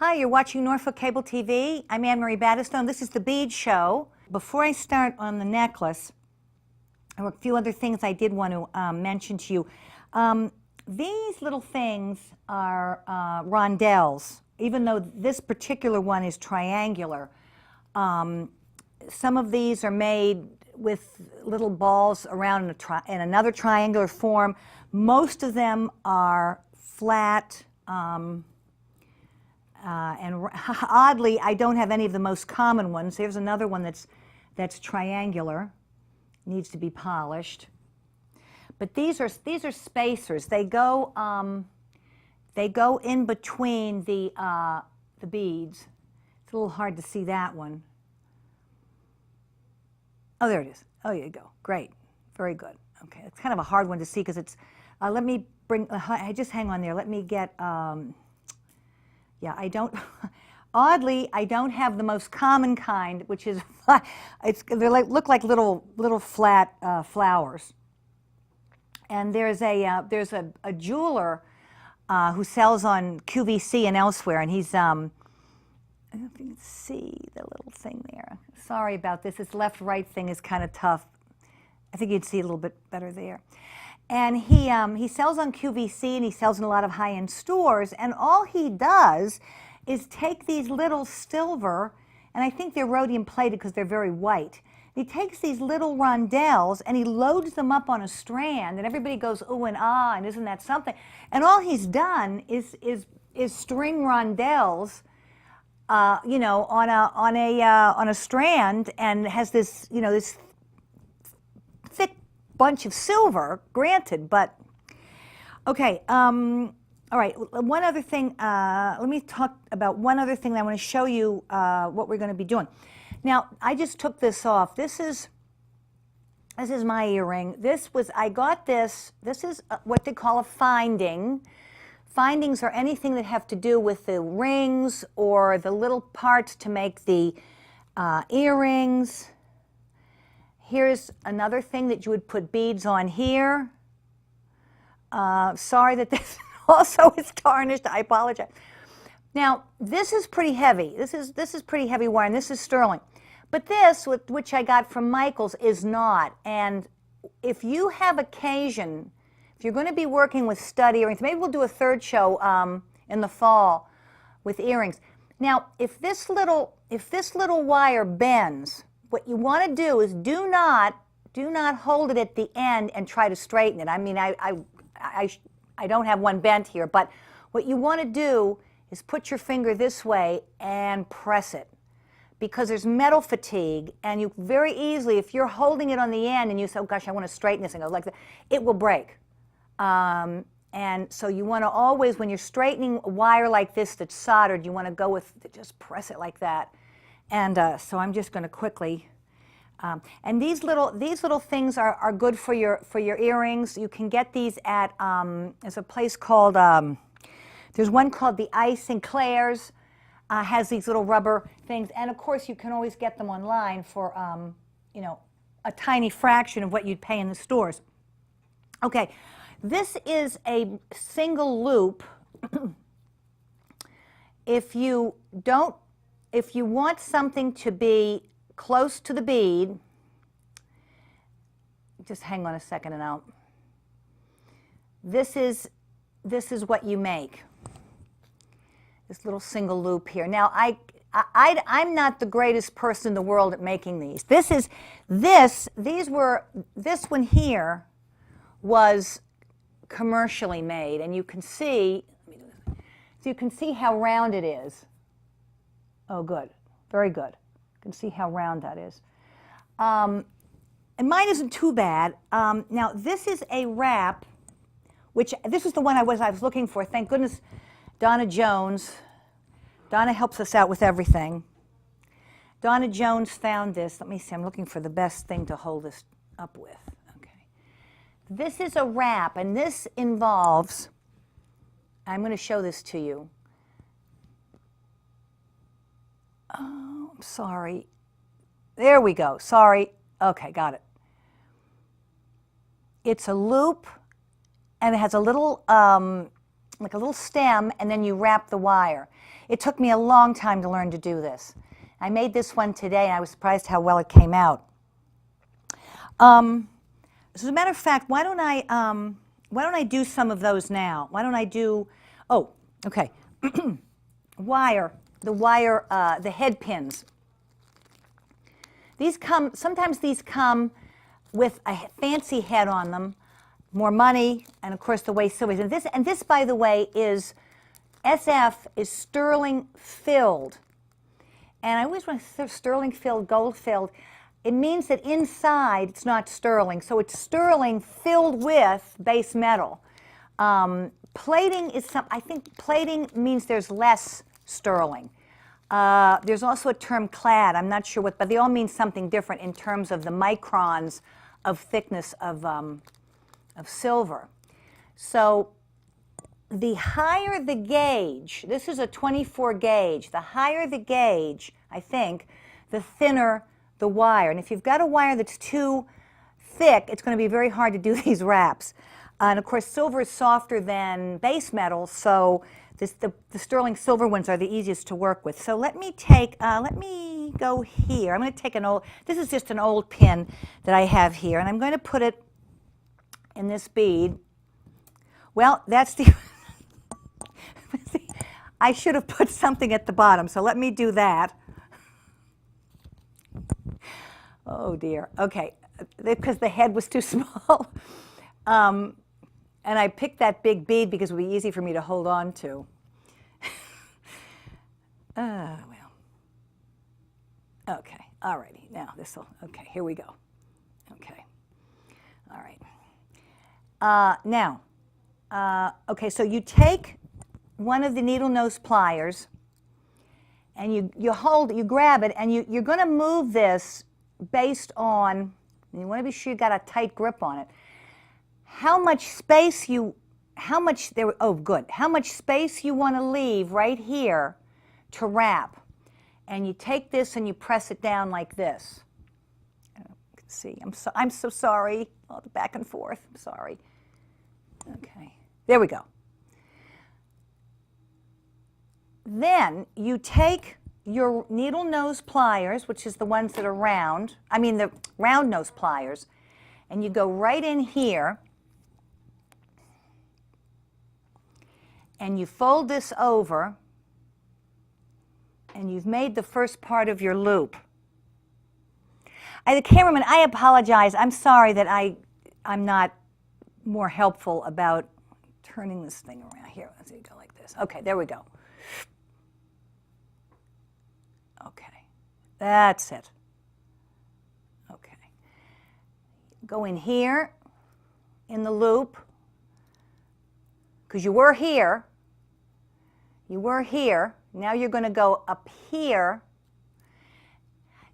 Hi, you're watching Norfolk Cable TV. I'm Anne-Marie Battistone. This is the Bead Show. Before I start on the necklace, there were a few other things I did want to mention to you. These little things are rondelles, even though this particular one is triangular. Some of these are made with little balls around in another triangular form. Most of them are flat. And oddly, I don't have any of the most common ones. Here's another one that's triangular, needs to be polished. But these are spacers. They go in between the beads. It's a little hard to see that one. Oh, there it is. Oh, there you go. Great. Very good. Okay, it's kind of a hard one to see because it's. Let me bring. Just hang on there. Let me get. Yeah, I don't, oddly, I don't have the most common kind, which is, they look like little flat flowers. And there's a jeweler who sells on QVC and elsewhere, and he's, I don't know if you can see the little thing there. Sorry about this, this left-right thing is kind of tough. I think you'd see a little bit better there. And he sells on QVC, and he sells in a lot of high-end stores, and all he does is take these little silver, and I think they're rhodium plated because they're very white. He takes these little rondelles and he loads them up on a strand, and everybody goes ooh and ah, and isn't that something? And all he's done is string rondelles, you know, on a strand, and has this, you know, this thick bunch of silver, granted, but okay. All right, one other thing, let me talk about one other thing that I want to show you what we're going to be doing. Now, I just took this off. This is my earring. I got this is what they call a finding. Findings are anything that have to do with the rings or the little parts to make the earrings. Here's another thing that you would put beads on here. Sorry that this also is tarnished. I apologize. Now, this is pretty heavy. This is pretty heavy wire, and this is sterling. But this, which I got from Michael's, is not. And if you have occasion, if you're going to be working with stud earrings, maybe we'll do a third show in the fall with earrings. Now, if this little wire bends, what you want to do is do not hold it at the end and try to straighten it. I mean, I don't have one bent here, but what you want to do is put your finger this way and press it, because there's metal fatigue, and you very easily, if you're holding it on the end and you say, oh gosh, I want to straighten this and go like that, it will break. And so you want to always, when you're straightening a wire like this that's soldered, you want to go with, just press it like that. And so I'm just going to quickly, and these little things are good for your earrings. You can get these at there's a place called there's one called the Ice Sinclair's, has these little rubber things, and of course you can always get them online for you know, a tiny fraction of what you'd pay in the stores. Okay, this is a single loop. If you want something to be close to the bead, just hang on a second and I'll, this is what you make, this little single loop here. Now, I'm not the greatest person in the world at making these. This one here was commercially made, and you can see, so you can see how round it is. Oh, good. Very good. You can see how round that is. And mine isn't too bad. Now, this is a wrap, which this is the one I was looking for. Thank goodness Donna Jones. Donna helps us out with everything. Donna Jones found this. Let me see. I'm looking for the best thing to hold this up with. Okay. This is a wrap, and this involves, I'm going to show this to you. Oh, I'm sorry. There we go. Sorry. Okay, got it. It's a loop, and it has a little like a little stem, and then you wrap the wire. It took me a long time to learn to do this. I made this one today, and I was surprised how well it came out. As a matter of fact, why don't I do some of those now? Why don't I do? Oh, okay. The head pins. Sometimes these come with a fancy head on them, more money, and of course the way silver is. And this, by the way, is SF is sterling filled. And I always want to say sterling filled, gold filled. It means that inside it's not sterling, so it's sterling filled with base metal. Plating is I think plating means there's less sterling. There's also a term clad. I'm not sure what, but they all mean something different in terms of the microns of thickness of silver. So the higher the gauge, this is a 24 gauge, the higher the gauge, I think, the thinner the wire. And if you've got a wire that's too thick, it's going to be very hard to do these wraps. And of course, silver is softer than base metal, so the sterling silver ones are the easiest to work with. So let me go here. I'm going to take this is just an old pin that I have here, and I'm going to put it in this bead. Well, that's the, I should have put something at the bottom, so let me do that. Oh dear, okay, because the head was too small. And I picked that big bead because it would be easy for me to hold on to. Well. Okay, all righty, now okay, here we go. Okay, all right. Okay, so you take one of the needle nose pliers and you grab it, and you're going to move this based on, you want to be sure you got a tight grip on it. How much space you want to leave right here to wrap. And you take this and you press it down like this. You can see, I'm so sorry. All the back and forth, I'm sorry. Okay, there we go. Then you take your needle nose pliers, which is the ones that are round, the round nose pliers, and you go right in here, and you fold this over, and you've made the first part of your loop. The cameraman, I apologize. I'm sorry that I'm not more helpful about turning this thing around. Here, let's go like this. Okay, there we go. Okay, that's it. Okay. Go in here, in the loop, because you were here. Now you're going to go up here.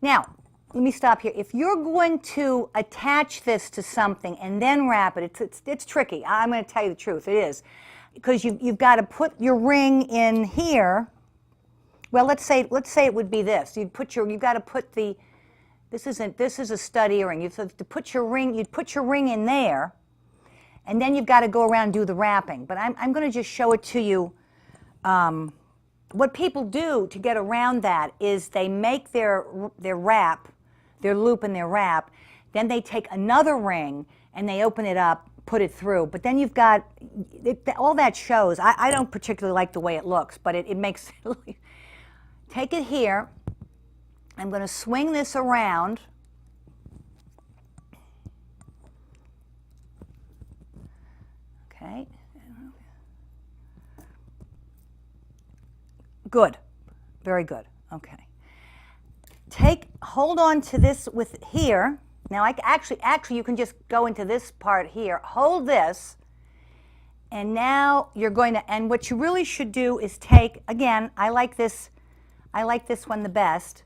Now, let me stop here. If you're going to attach this to something and then wrap it, it's tricky. I'm going to tell you the truth. It is. Because you've got to put your ring in here. Well, let's say it would be this. You've got to put this is a stud earring. You have to put your ring. You'd put your ring in there, and then you've got to go around and do the wrapping. But I'm going to just show it to you. What people do to get around that is they make their wrap, their loop and their wrap. Then they take another ring and they open it up, put it through. But then you've got all that shows. I don't particularly like the way it looks, but it makes. Take it here. I'm going to swing this around. Okay. Good. Very good. Okay. Hold on to this with here. Now, actually, you can just go into this part here. Hold this. And now you're going to, and what you really should do is take, again, I like this one the best.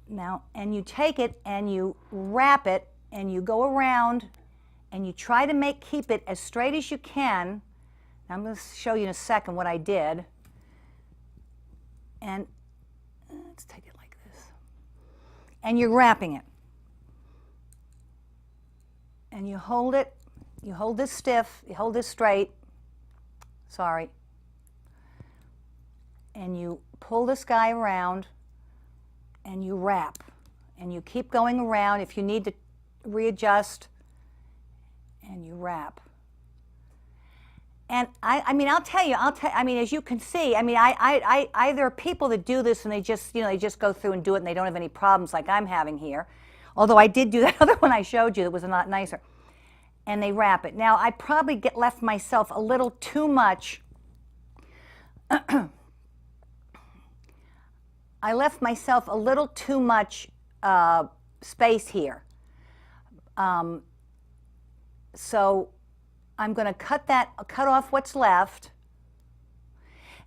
Now, and you take it and you wrap it and you go around and you try to keep it as straight as you can. Now, I'm going to show you in a second what I did. And let's take it like this. And you're wrapping it. And you hold it. You hold this stiff. You hold this straight. sorry. And you pull this guy around and you wrap. And you keep going around if you need to readjust, and you wrap. And I mean, I mean, as you can see, I mean, there are people that do this and they just, they just go through and do it and they don't have any problems like I'm having here. Although I did do that other one I showed you that was a lot nicer. And they wrap it. Now, I probably left myself a little too much. I left myself a little too much space here. So I'm going to cut off what's left.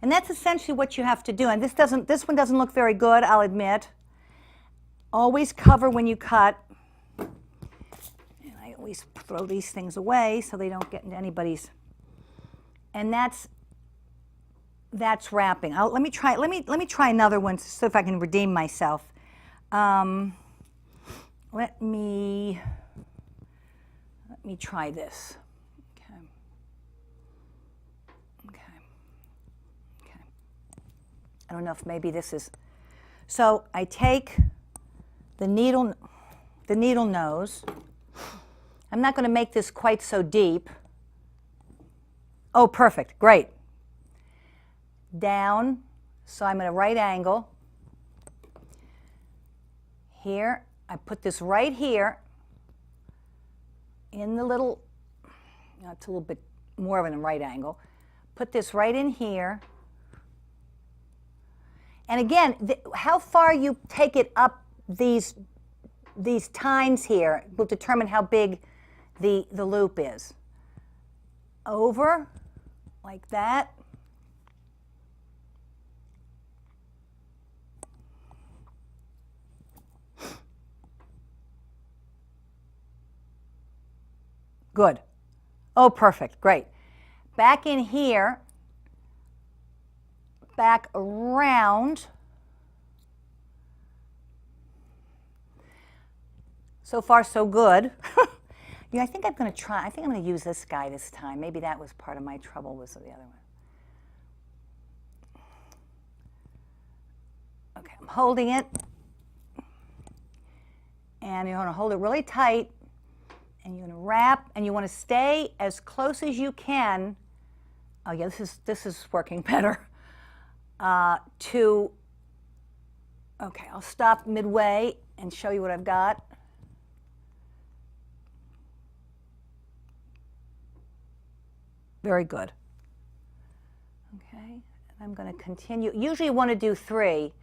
And that's essentially what you have to do. And this one doesn't look very good, I'll admit. Always cover when you cut. And I always throw these things away so they don't get into anybody's. And that's wrapping. Let me try another one to see if I can redeem myself. Let me try this. Okay. I don't know if maybe this is. So I take the needle nose. I'm not going to make this quite so deep. Oh, perfect. Great. Down, so I'm at a right angle. Here, I put this right here in the little, it's a little bit more of a right angle. Put this right in here. And again, how far you take it up these tines here will determine how big the loop is. Over, like that. Good. Oh, perfect. Great. Back in here, back around. So far, so good. Yeah, I think I'm going to use this guy this time. Maybe that was part of my trouble, was the other one. Okay, I'm holding it. And you're going to hold it really tight. And you're going to wrap, and you want to stay as close as you can. Oh yeah, this is working better. Okay, I'll stop midway and show you what I've got. Very good. Okay, I'm going to continue. Usually you want to do 3.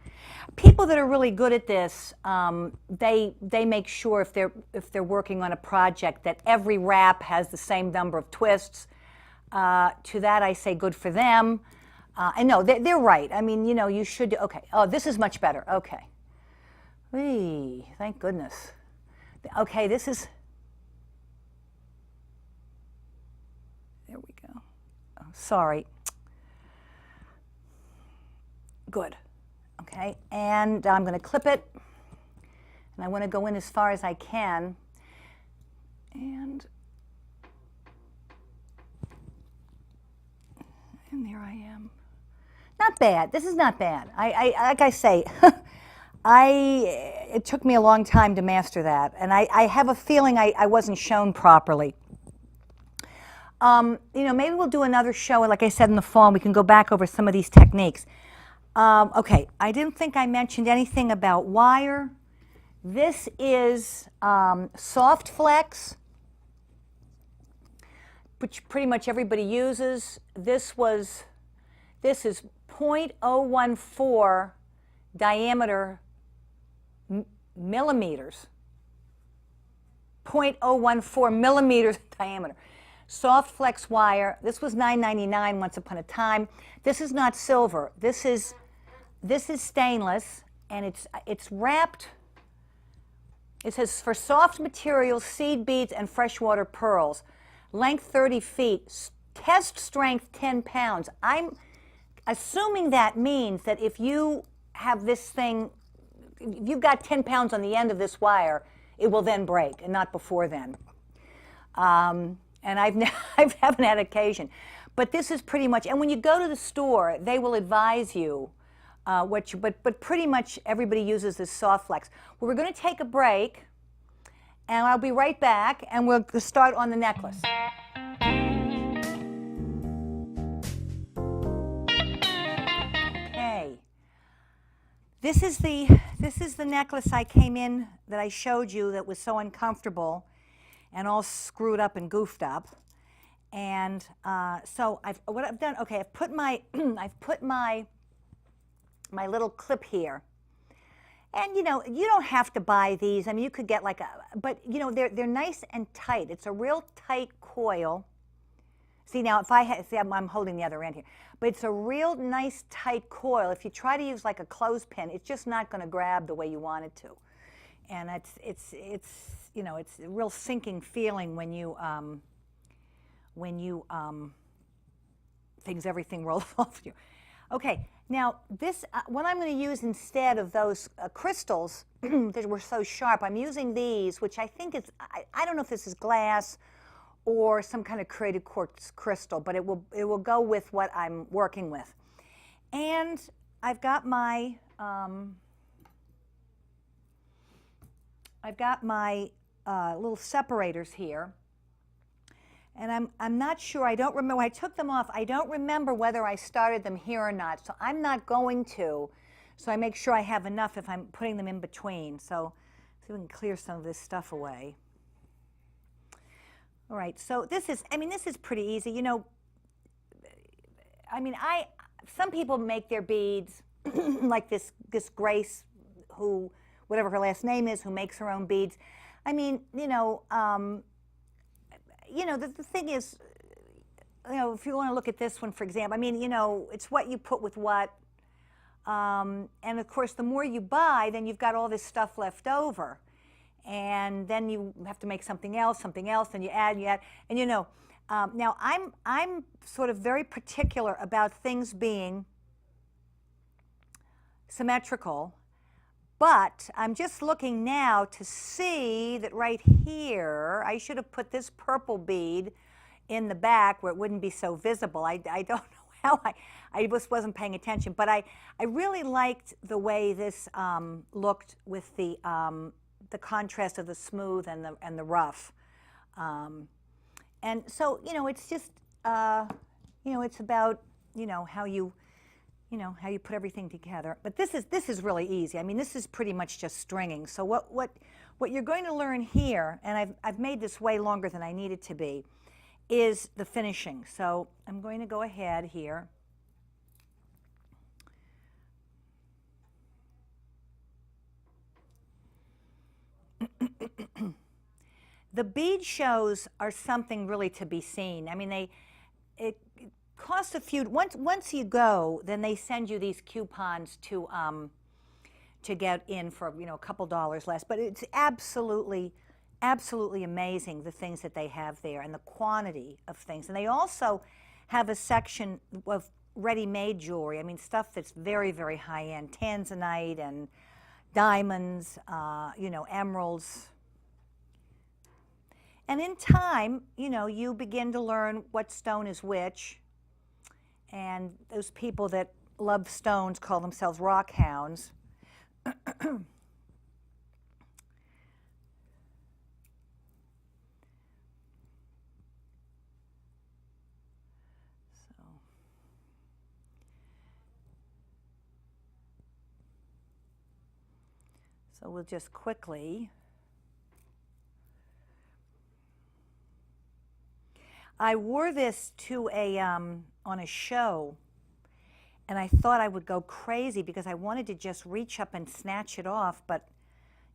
People that are really good at this, they make sure if they're working on a project that every wrap has the same number of twists. To that I say good for them. And no, they're right. I mean, you should do, okay. Oh, this is much better. Okay. Whee, thank goodness. Okay, this is, there we go. Oh, sorry. Good. Okay, and I'm going to clip it, and I want to go in as far as I can, and there I am. Not bad. This is not bad. Like I say, it took me a long time to master that, and I have a feeling I wasn't shown properly. Maybe we'll do another show, like I said, in the fall, and we can go back over some of these techniques. Okay, I didn't think I mentioned anything about wire. This is soft flex, which pretty much everybody uses. This is 0.014 diameter millimeters. 0.014 millimeters diameter. Soft flex wire. This was $9.99 once upon a time. This is not silver. This is stainless, and it's wrapped. It says for soft materials, seed beads, and freshwater pearls. Length 30 feet. Test strength 10 pounds. I'm assuming that means that if you have this thing, if you've got 10 pounds on the end of this wire, it will then break, and not before then. And I haven't had occasion. But this is pretty much, and when you go to the store, they will advise you but pretty much everybody uses this soft flex. Well, we're going to take a break, and I'll be right back, and we'll start on the necklace. Okay. This is the necklace I came in that I showed you that was so uncomfortable and all screwed up and goofed up. And so what I've done, okay, I've put my my little clip here. And you know, you don't have to buy these. I mean, you could get like but you know, they're nice and tight. It's a real tight coil. See now, if I had, see, I'm holding the other end here, but it's a real nice tight coil. If you try to use like a clothespin, it's just not going to grab the way you want it to. And it's you know, it's a real sinking feeling when you everything rolls off you. Okay, now this, what I'm going to use instead of those crystals that were so sharp, I'm using these, which I think is, I don't know if this is glass or some kind of created quartz crystal, but it will go with what I'm working with. And I've got my little separators here. And I'm not sure, I don't remember, when I took them off, I don't remember whether I started them here or not, so I'm not going to. So I make sure I have enough if I'm putting them in between. So see if we can clear some of this stuff away. All right, so this is, I mean, this is pretty easy. You know, I mean, some people make their beads like this Grace, who, whatever her last name is, who makes her own beads. I mean, you know, the thing is, you know, if you want to look at this one, for example, I mean, you know, it's what you put with what. And of course, the more you buy, then you've got all this stuff left over. And then you have to make something else, and you add, and you know. Now, I'm sort of very particular about things being symmetrical. But I'm just looking now to see that right here, I should have put this purple bead in the back where it wouldn't be so visible. I don't know how, I just wasn't paying attention. But I really liked the way this looked with the contrast of the smooth and the rough. And so, you know, it's just, you know, it's about, you know, how you put everything together. But this is really easy. I mean, this is pretty much just stringing. So what you're going to learn here, and I've made this way longer than I need it to be, is the finishing. So I'm going to go ahead here. The bead shows are something really to be seen. I mean, it costs a few. Once you go, then they send you these coupons to get in for, you know, a couple dollars less. But it's absolutely amazing, the things that they have there and the quantity of things. And they also have a section of ready-made jewelry. I mean, stuff that's very, very high-end, tanzanite and diamonds, you know, emeralds. And in time, you know, you begin to learn what stone is which. And those people that love stones call themselves rock hounds. So, we'll just quickly. I wore this to on a show, and I thought I would go crazy because I wanted to just reach up and snatch it off, but,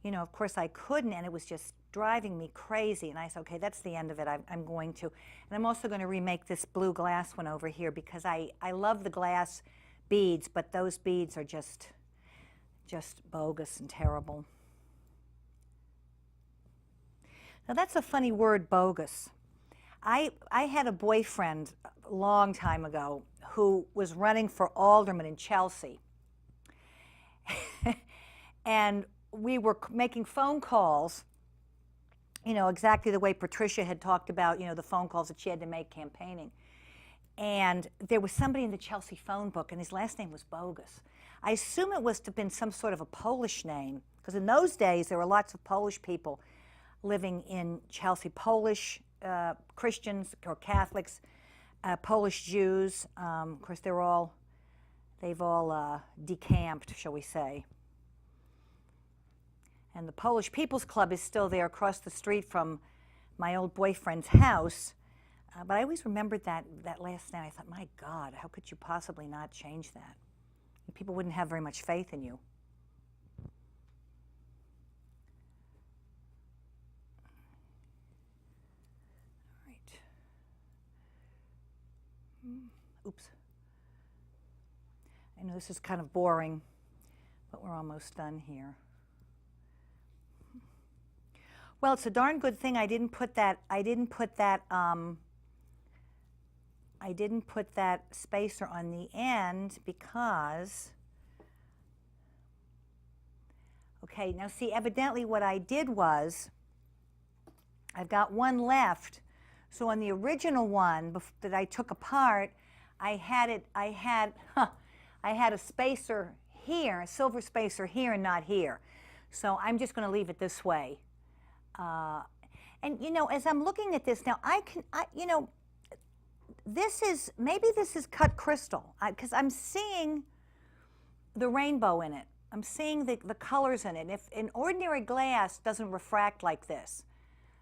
you know, of course I couldn't, and it was just driving me crazy. And I said, okay, that's the end of it. I'm going to. And I'm also going to remake this blue glass one over here because I love the glass beads, but those beads are just bogus and terrible. Now that's a funny word, bogus. I had a boyfriend a long time ago who was running for alderman in Chelsea. And we were making phone calls, you know, exactly the way Patricia had talked about, you know, the phone calls that she had to make campaigning. And there was somebody in the Chelsea phone book, and his last name was Bogus. I assume it was to have been some sort of a Polish name, because in those days there were lots of Polish people living in Chelsea, Polish Christians or Catholics, Polish Jews. Of course, they've all decamped, shall we say. And the Polish People's Club is still there across the street from my old boyfriend's house. But I always remembered that last name. I thought, my God, how could you possibly not change that? People wouldn't have very much faith in you. All right. Oops. I know this is kind of boring, but we're almost done here. Well, it's a darn good thing I didn't put that spacer on the end because, okay, now see, evidently what I did was, I've got one left. So on the original one that I took apart, I had a spacer here, a silver spacer here and not here. So I'm just going to leave it this way. And you know, as I'm looking at this now, maybe this is cut crystal, because I'm seeing the rainbow in it. I'm seeing the colors in it. If an ordinary glass doesn't refract like this.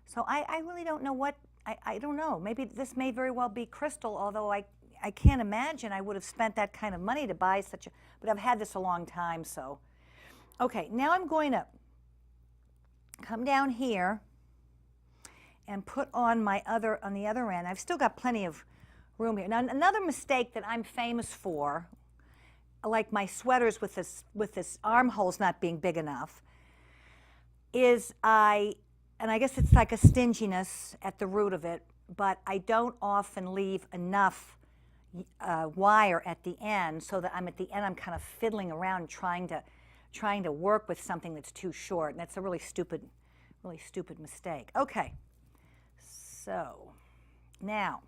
So I really don't know what, I don't know. Maybe this may very well be crystal, although I can't imagine I would have spent that kind of money to buy such a, but I've had this a long time, so. Okay, now I'm going to come down here and put on on the other end. I've still got plenty of room here. Now, another mistake that I'm famous for, like my sweaters with this armholes not being big enough, is and I guess it's like a stinginess at the root of it, but I don't often leave enough wire at the end, so that at the end I'm kind of fiddling around trying to work with something that's too short, and that's a really stupid mistake. Okay, so now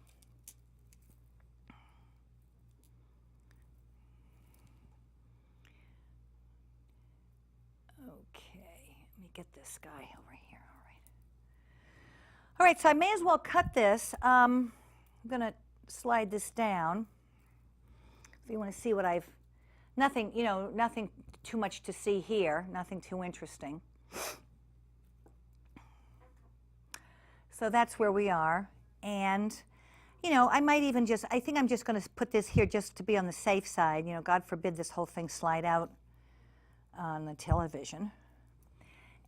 let me get this guy over here. All right, so I may as well cut this. I'm going to slide this down. If you want to see what nothing too much to see here, nothing too interesting. So that's where we are. And, I might even I think I'm just going to put this here just to be on the safe side. God forbid this whole thing slide out on the television.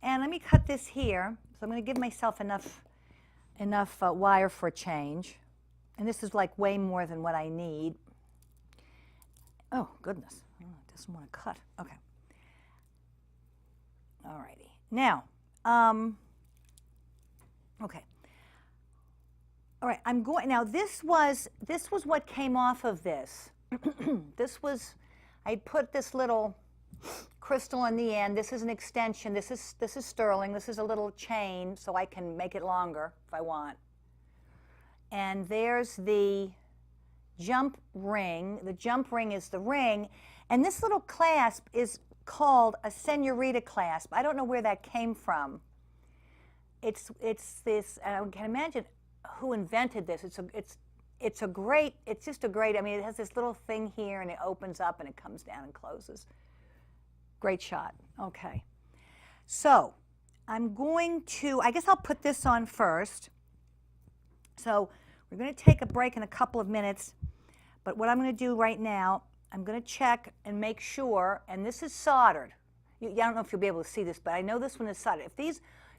And let me cut this here. So I'm going to give myself enough wire for a change. And this is like way more than what I need. Oh, goodness. Oh, it doesn't want to cut. Okay. All righty. Now, okay. All right, I'm going, now this was what came off of this. I put this little crystal on the end. This is an extension. This is sterling. This is a little chain, so I can make it longer if I want. And there's the jump ring. The jump ring is the ring. And this little clasp is called a senorita clasp. I don't know where that came from. It's this, I can imagine who invented this. It's just a great, I mean, it has this little thing here and it opens up and it comes down and closes. Great shot. Okay. So I'm going to, I guess I'll put this on first. So we're going to take a break in a couple of minutes, but what I'm going to do right now, I'm going to check and make sure, and this is soldered. I don't know if you'll be able to see this, but I know this one is soldered.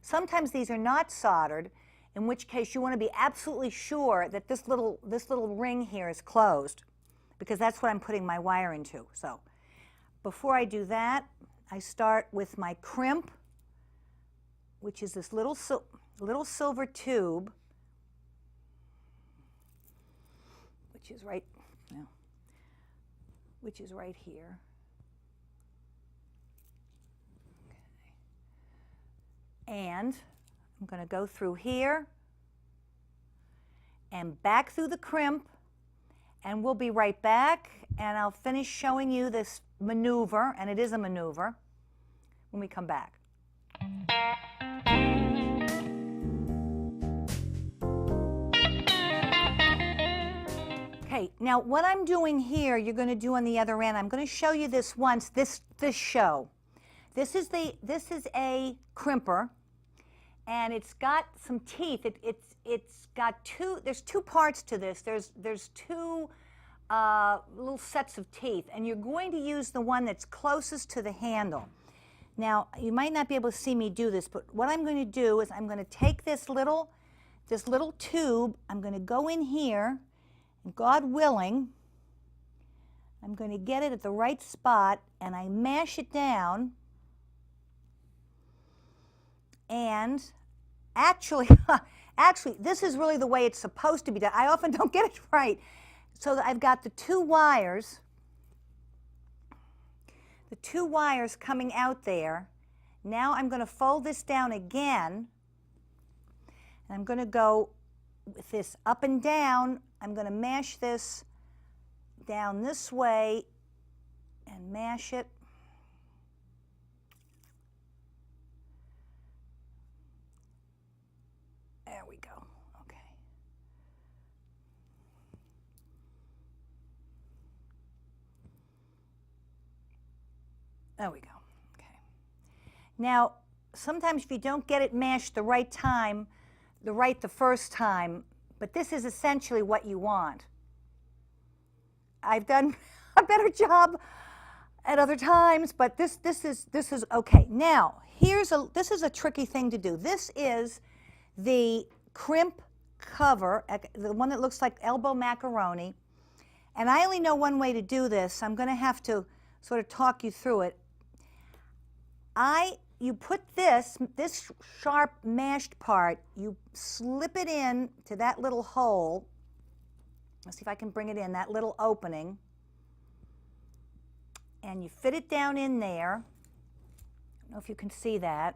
Sometimes these are not soldered, in which case you want to be absolutely sure that this little ring here is closed, because that's what I'm putting my wire into. So before I do that, I start with my crimp, which is this little silver tube, which is right here. Okay. And I'm going to go through here and back through the crimp And we'll be right back, and I'll finish showing you this maneuver, and it is a maneuver, when we come back. Okay, now what I'm doing here, you're going to do on the other end. I'm going to show you this once, this show. This is a crimper, and it's got some teeth. It's got there's two parts to this. There's two little sets of teeth, and you're going to use the one that's closest to the handle. Now, you might not be able to see me do this, but what I'm going to do is I'm going to take this little tube, I'm going to go in here, and God willing, I'm going to get it at the right spot, and I mash it down. And actually, this is really the way it's supposed to be done. I often don't get it right. So I've got the two wires coming out there. Now I'm going to fold this down again. And I'm going to go with this up and down. I'm going to mash this down this way and mash it. There we go. Okay. There we go. Okay. Now, sometimes if you don't get it mashed the first time, but this is essentially what you want. I've done a better job at other times, but this is okay. Now, this is a tricky thing to do. This is the crimp cover, the one that looks like elbow macaroni, and I only know one way to do this. I'm going to have to sort of talk you through it. You put this sharp mashed part, you slip it in to that little hole. Let's see if I can bring it in, that little opening, and you fit it down in there. I don't know if you can see that.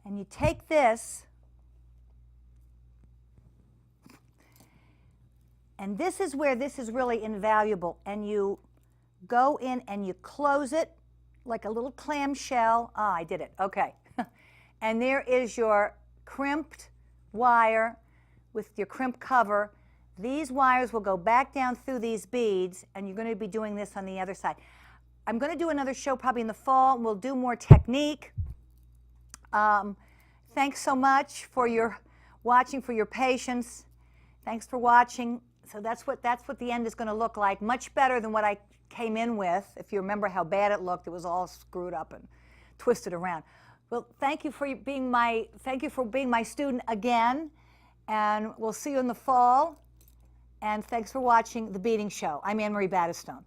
And you take this, and this is where this is really invaluable, and you go in and you close it like a little clamshell. Ah, I did it. Okay. And there is your crimped wire with your crimp cover. These wires will go back down through these beads, and you're going to be doing this on the other side. I'm going to do another show probably in the fall, and we'll do more technique. Thanks so much for your watching, for your patience. Thanks for watching. So that's what the end is going to look like. Much better than what I came in with. If you remember how bad it looked, it was all screwed up and twisted around. Well, thank you for being my student again, and we'll see you in the fall. And thanks for watching The Beading Show. I'm Anne Marie Battistone.